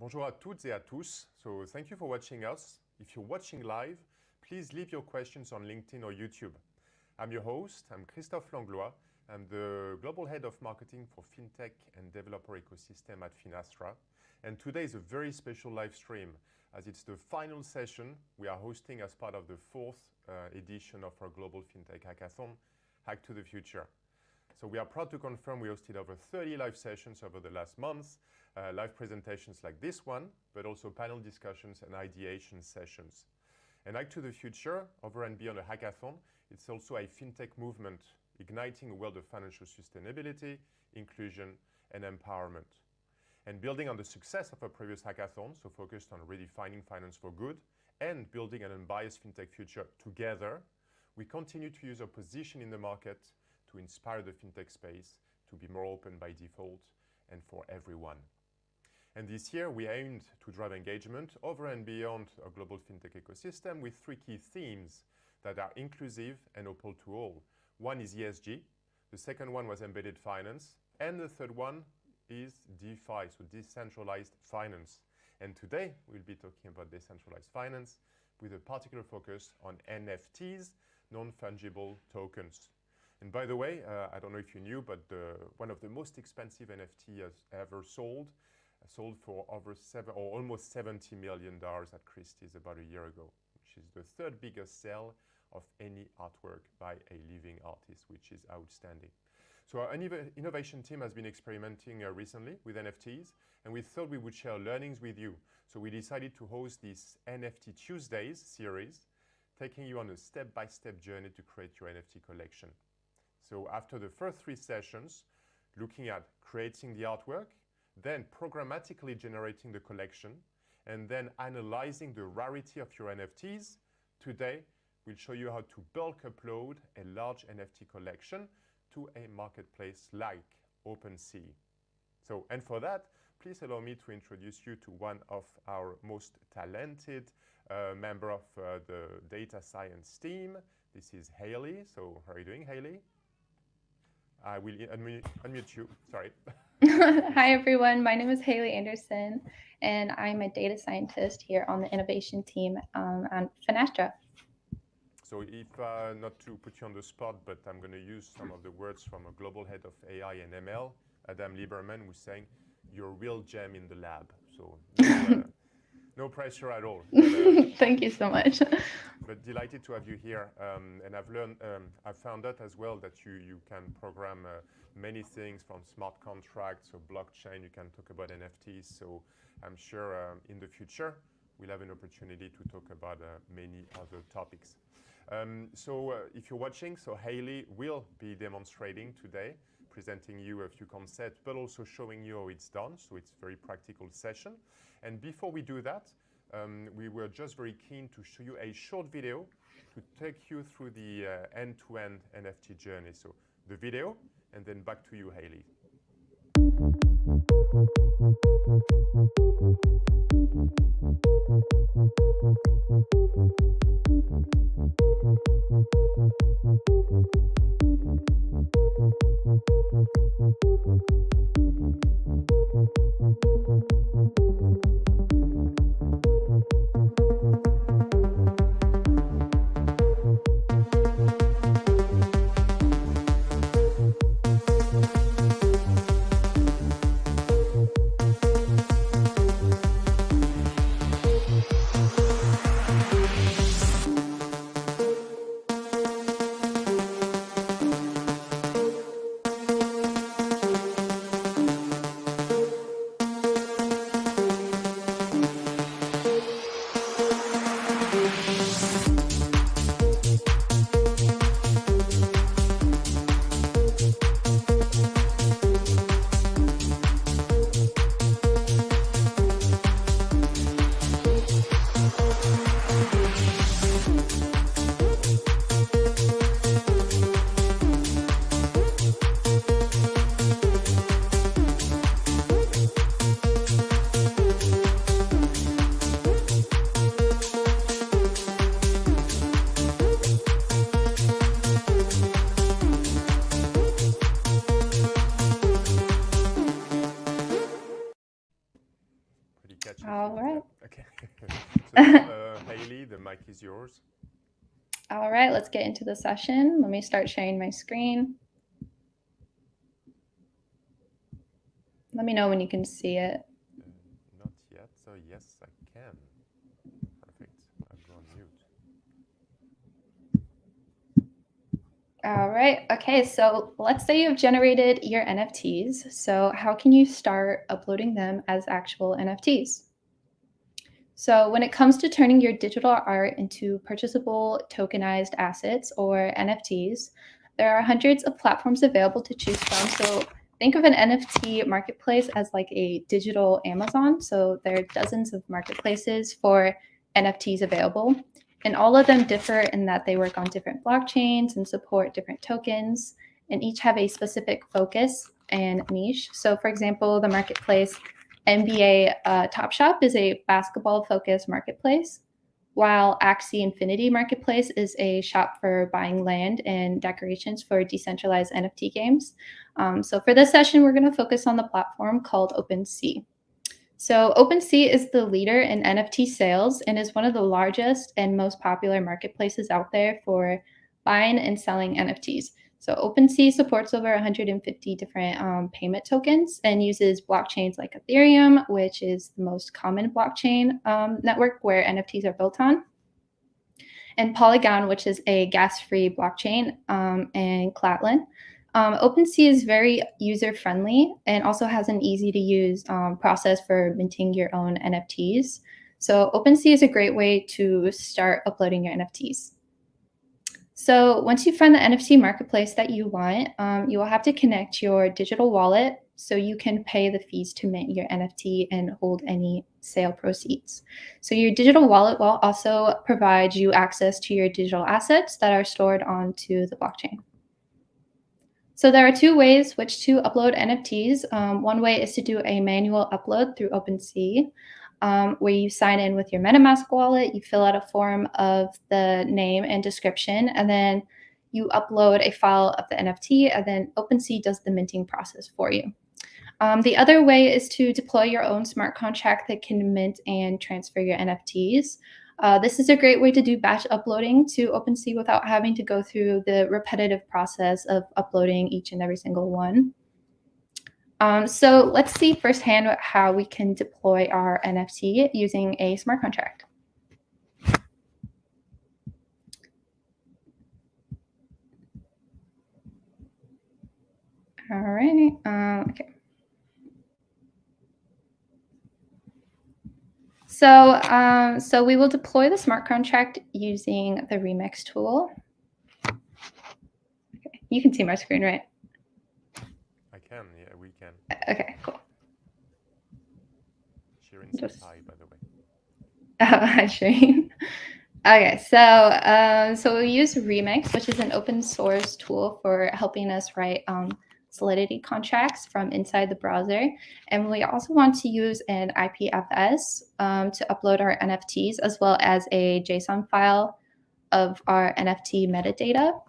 Bonjour à toutes et à tous. So thank you for watching us. If you're watching live, please leave your questions on LinkedIn or YouTube. I'm your host. I'm Christophe Langlois. I'm the Global Head of Marketing for Fintech and Developer Ecosystem at Finastra. And today is a very special live stream as it's the final session we are hosting as part of the fourth edition of our Global Fintech Hackathon, HackToTheFuture. So we are proud to confirm we hosted over 30 live sessions over the last months, live presentations like this one, but also panel discussions and ideation sessions. And HackToTheFuture, over and beyond a hackathon, it's also a fintech movement igniting a world of financial sustainability, inclusion, and empowerment. And building on the success of our previous hackathon, so focused on redefining finance for good and building an unbiased fintech future together, we continue to use our position in the market to inspire the fintech space to be more open by default and for everyone. And this year, we aimed to drive engagement over and beyond our global fintech ecosystem with three key themes that are inclusive and open to all. One is ESG, the second one was embedded finance, and the third one is DeFi, so decentralized finance. And today, we'll be talking about decentralized finance with a particular focus on NFTs, non-fungible tokens. And by the way, I don't know if you knew, but one of the most expensive NFT ever sold for almost $70 million at Christie's about a year ago, which is the third biggest sale of any artwork by a living artist, which is outstanding. So our innovation team has been experimenting recently with NFTs, and we thought we would share learnings with you. So we decided to host this NFT Tuesdays series, taking you on a step-by-step journey to create your NFT collection. So after the first three sessions, looking at creating the artwork, then programmatically generating the collection, and then analyzing the rarity of your NFTs, today we'll show you how to bulk upload a large NFT collection to a marketplace like OpenSea. So, and for that, please allow me to introduce you to one of our most talented member of the data science team. This is Haylee. So how are you doing, Haylee? I will unmute you, sorry. Hi everyone, my name is Haylee Anderson and I'm a data scientist here on the innovation team on Finastra. So if not to put you on the spot, but I'm going to use some of the words from a global head of AI and ML, Lieberman, who's saying, you're a real gem in the lab. So no pressure at all. But, thank you so much. But delighted to have you here. And I've found out as well that you can program many things from smart contracts or blockchain. You can talk about NFTs. So I'm sure in the future, we'll have an opportunity to talk about many other topics. If you're watching, so Haylee will be demonstrating today, presenting you a few concepts, but also showing you how it's done. So it's a very practical session. And before we do that, we were just very keen to show you a short video to take you through the end-to-end NFT journey. So the video, and then back to you, Haylee. catch you. All right. Okay. So, Haylee, the mic is yours. All right, let's get into the session. Let me start sharing my screen. Let me know when you can see it. Not yet, so yes, I can. Perfect. I'll go on mute. All right. Okay, so let's say you've generated your NFTs. So how can you start uploading them as actual NFTs? So when it comes to turning your digital art into purchasable tokenized assets or NFTs, there are hundreds of platforms available to choose from. So think of an NFT marketplace as like a digital Amazon. So there are dozens of marketplaces for NFTs available. And all of them differ in that they work on different blockchains and support different tokens, and each have a specific focus and niche. So for example, the marketplace NBA Top Shop is a basketball-focused marketplace, while Axie Infinity Marketplace is a shop for buying land and decorations for decentralized NFT games. So for this session, we're going to focus on the platform called OpenSea. So OpenSea is the leader in NFT sales and is one of the largest and most popular marketplaces out there for buying and selling NFTs. So OpenSea supports over 150 different payment tokens and uses blockchains like Ethereum, which is the most common blockchain network where NFTs are built on, and Polygon, which is a gas-free blockchain, and Clatland. OpenSea is very user-friendly and also has an easy-to-use process for minting your own NFTs. So OpenSea is a great way to start uploading your NFTs. So once you find the NFT marketplace that you want, you will have to connect your digital wallet so you can pay the fees to mint your NFT and hold any sale proceeds. So your digital wallet will also provide you access to your digital assets that are stored onto the blockchain. So there are two ways which to upload NFTs. One way is to do a manual upload through OpenSea, where you sign in with your MetaMask wallet, you fill out a form of the name and description, and then you upload a file of the NFT, and then OpenSea does the minting process for you. The other way is to deploy your own smart contract that can mint and transfer your NFTs. This is a great way to do batch uploading to OpenSea without having to go through the repetitive process of uploading each and every single one. So let's see firsthand how we can deploy our NFT using a smart contract. All right. Okay. So we will deploy the smart contract using the Remix tool. Okay. You can see my screen, right? I can, yeah, we can. Okay, cool. Shirin's hi, by the way. Hi, Shirin. Okay, so we use Remix, which is an open source tool for helping us write Solidity contracts from inside the browser. And we also want to use an IPFS to upload our NFTs, as well as a JSON file of our NFT metadata.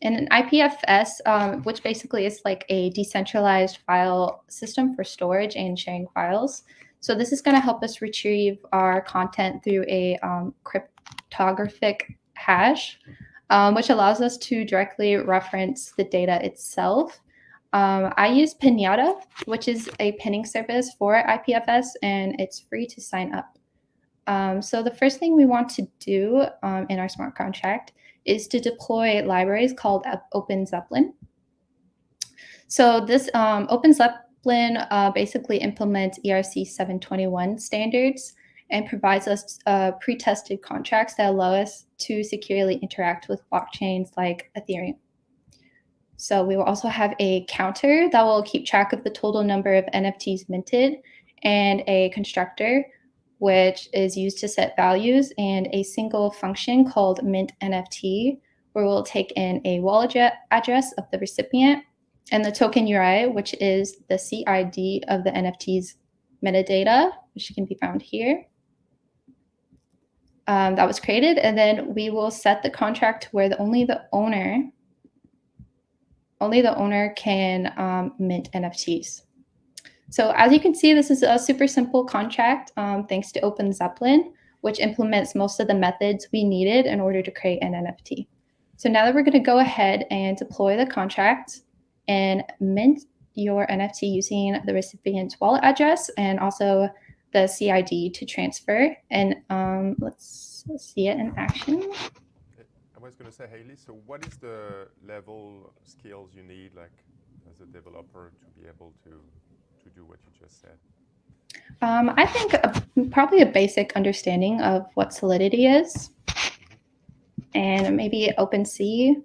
And an IPFS, which basically is like a decentralized file system for storage and sharing files. So this is going to help us retrieve our content through a cryptographic hash, which allows us to directly reference the data itself. I use Pinata, which is a pinning service for IPFS, and it's free to sign up. So the first thing we want to do in our smart contract is to deploy libraries called OpenZeppelin. So this OpenZeppelin basically implements ERC 721 standards and provides us pre-tested contracts that allow us to securely interact with blockchains like Ethereum. So we will also have a counter that will keep track of the total number of NFTs minted, and a constructor, which is used to set values, and a single function called mint NFT, where we'll take in a wallet address of the recipient and the token URI, which is the CID of the NFT's metadata, which can be found here. That was created, and then we will set the contract to where only the owner can mint NFTs. So as you can see, this is a super simple contract thanks to OpenZeppelin, which implements most of the methods we needed in order to create an NFT. So now that we're going to go ahead and deploy the contract and mint your NFT using the recipient's wallet address and also the CID to transfer. And let's see it in action. I was going to say, Haylee, so what is the level of skills you need, like as a developer, to be able to do what you just said? I think probably a basic understanding of what Solidity is, and maybe OpenSea.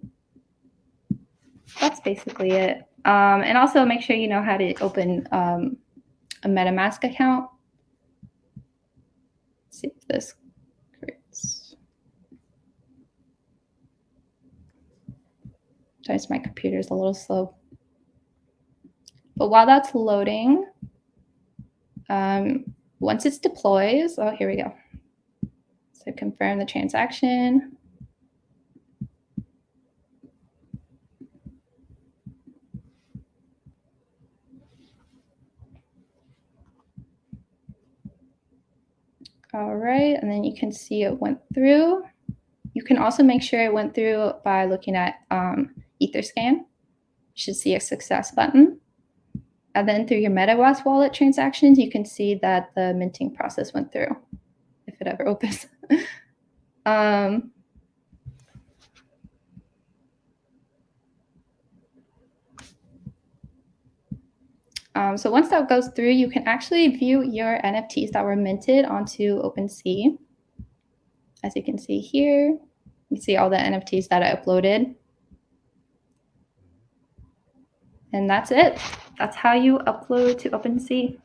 That's basically it. And also make sure you know how to open a MetaMask account. Let's see if this creates. Sometimes my computer is a little slow. But while that's loading, once it's deploys, oh, here we go. So confirm the transaction. All right, and then you can see it went through. You can also make sure it went through by looking at Etherscan. You should see a success button. And then through your MetaMask wallet transactions, you can see that the minting process went through, if it ever opens. So once that goes through, you can actually view your NFTs that were minted onto OpenSea. As you can see here, you see all the NFTs that I uploaded. And that's it. That's how you upload to OpenSea.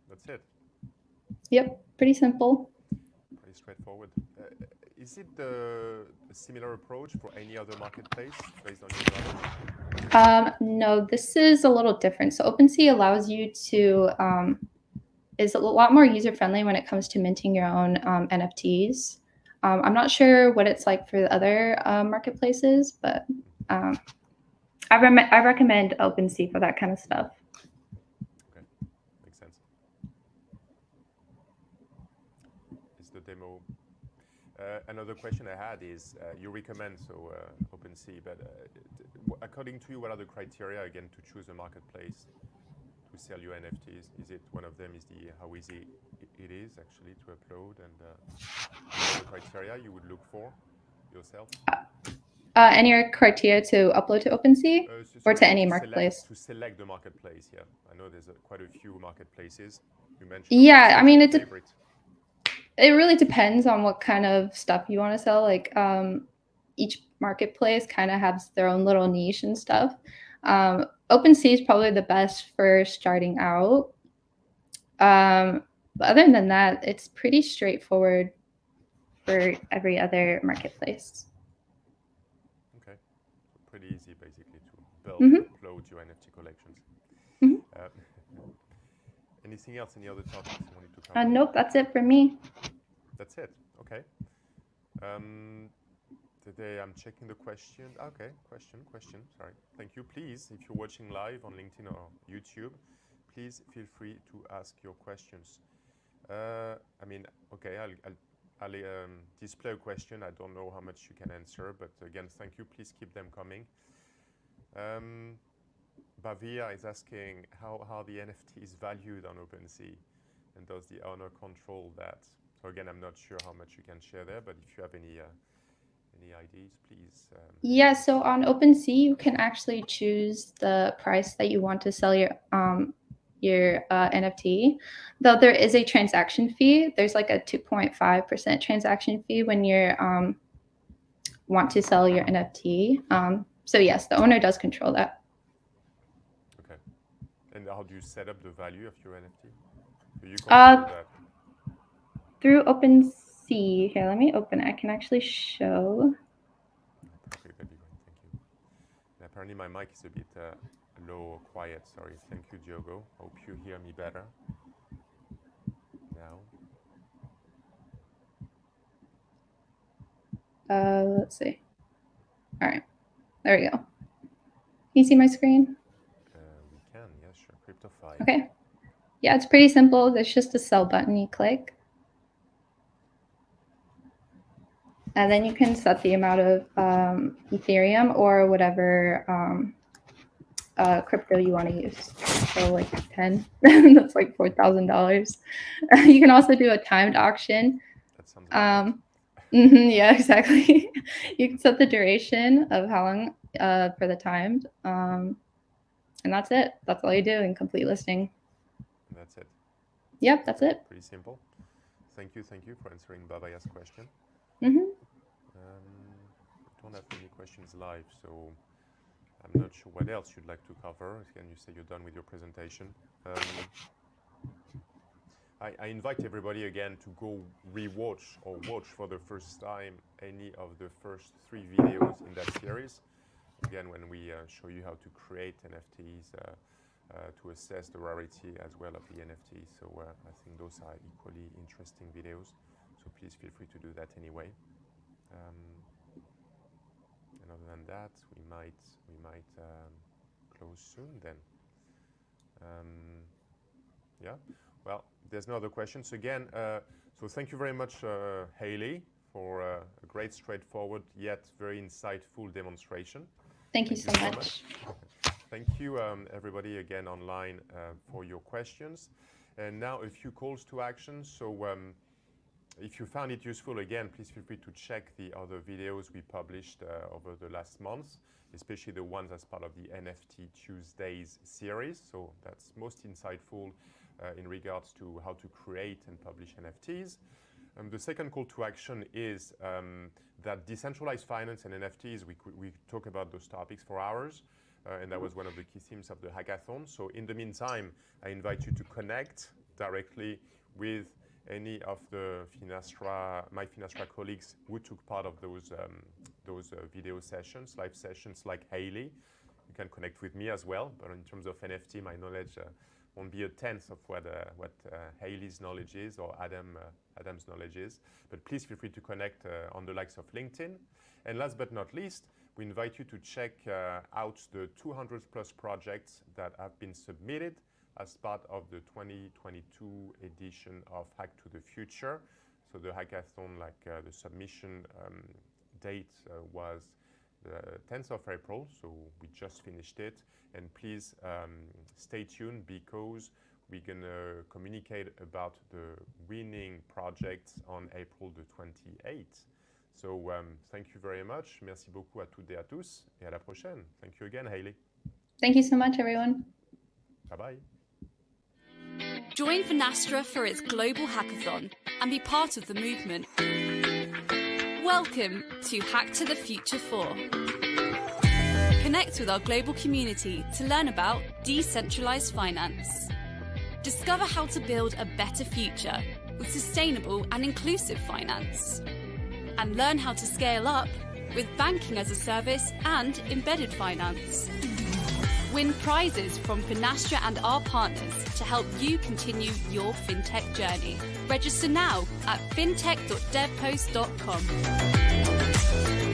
That's it? Yep, pretty simple. Pretty straightforward. Is it a similar approach for any other marketplace based on your knowledge? No, this is a little different. So OpenSea allows you to, is a lot more user-friendly when it comes to minting your own NFTs. I'm not sure what it's like for the other marketplaces, but I recommend OpenSea for that kind of stuff. Okay, makes sense. Is the demo? Another question I had is, you recommend OpenSea, but according to you, what are the criteria again to choose a marketplace to sell your NFTs? Is it one of them is how easy it is actually to upload, and the criteria you would look for yourself? Any criteria to upload to OpenSea or to any marketplace? To select the marketplace, yeah. I know there's quite a few marketplaces. You mentioned. Yeah, I mean, it really depends on what kind of stuff you want to sell. Like each marketplace kind of has their own little niche and stuff. OpenSea is probably the best for starting out. But other than that, it's pretty straightforward for every other marketplace. Okay, so pretty easy basically to build and upload your NFT collections. Anything else? Any other topics you wanted to cover? Nope, that's it for me. That's it. Okay. Today I'm checking the question. Okay, question. Sorry. Thank you. Please, if you're watching live on LinkedIn or YouTube, please feel free to ask your questions. I mean, okay, I'll display a question. I don't know how much you can answer, but again, thank you. Please keep them coming. Bavia is asking how the NFT is valued on OpenSea, and does the owner control that? So again, I'm not sure how much you can share there, but if you have any ideas, please. Yeah, so on OpenSea, you can actually choose the price that you want to sell your NFT. Though there is a transaction fee. There's like a 2.5% transaction fee when you want to sell your NFT. So yes, the owner does control that. Okay. And how do you set up the value of your NFT? Do you control that? Through OpenSea. Here, let me open it. I can actually show. Perfect, that'd be great. Thank you. And apparently my mic is a bit low or quiet. Sorry. Thank you, Diogo. Hope you hear me better now. Let's see. All right. There we go. Can you see my screen? We can, yes, sure. Cryptofi. buy? Okay. Yeah, it's pretty simple. There's just a sell button you click. And then you can set the amount of Ethereum or whatever crypto you want to use. So like 10, that's like $4,000. You can also do a timed auction. That sounds like yeah, exactly. You can set the duration of how long for the timed. And that's it. That's all you do in complete listing. And that's it. Yep, that's it. Pretty simple. Thank you for answering Babaya's question. Don't have any questions live, so I'm not sure what else you'd like to cover. Again, you say you're done with your presentation. I invite everybody again to go re-watch or watch for the first time any of the first 3 videos in that series. Again, when we show you how to create NFTs, to assess the rarity as well of the NFTs. So I think those are equally interesting videos. So please feel free to do that anyway. And other than that, we might close soon then. Yeah. Well, there's no other questions. Again, so thank you very much, Haylee, for a great, straightforward, yet very insightful demonstration. Thank you so much. Thank you, everybody, again online for your questions. And now a few calls to action. So if you found it useful, again, please feel free to check the other videos we published over the last month, especially the ones as part of the NFT Tuesdays series. So that's most insightful in regards to how to create and publish NFTs. The second call to action is that decentralized finance and NFTs, we talk about those topics for hours, and that was one of the key themes of the hackathon. So in the meantime, I invite you to connect directly with any of the my Finastra colleagues who took part of those video sessions, live sessions like Haylee. You can connect with me as well, but in terms of NFT, my knowledge won't be a tenth of what Haylee's knowledge is or Adam's knowledge is. But please feel free to connect on the likes of LinkedIn. And last but not least, we invite you to check out the 200 plus projects that have been submitted as part of the 2022 edition of Hack to the Future. So the hackathon, like the submission date was the 10th of April, so we just finished it. And please stay tuned because we're going to communicate about the winning projects on April the 28th. So thank you very much. Merci beaucoup à toutes et à tous. Et à la prochaine. Thank you again, Haylee. Thank you so much, everyone. Bye-bye. Join Finastra for its global hackathon and be part of the movement. Welcome to Hack to the Future 4. Connect with our global community to learn about decentralized finance. Discover how to build a better future with sustainable and inclusive finance. And learn how to scale up with banking as a service and embedded finance. Win prizes from Finastra and our partners to help you continue your fintech journey. Register now at fintech.devpost.com.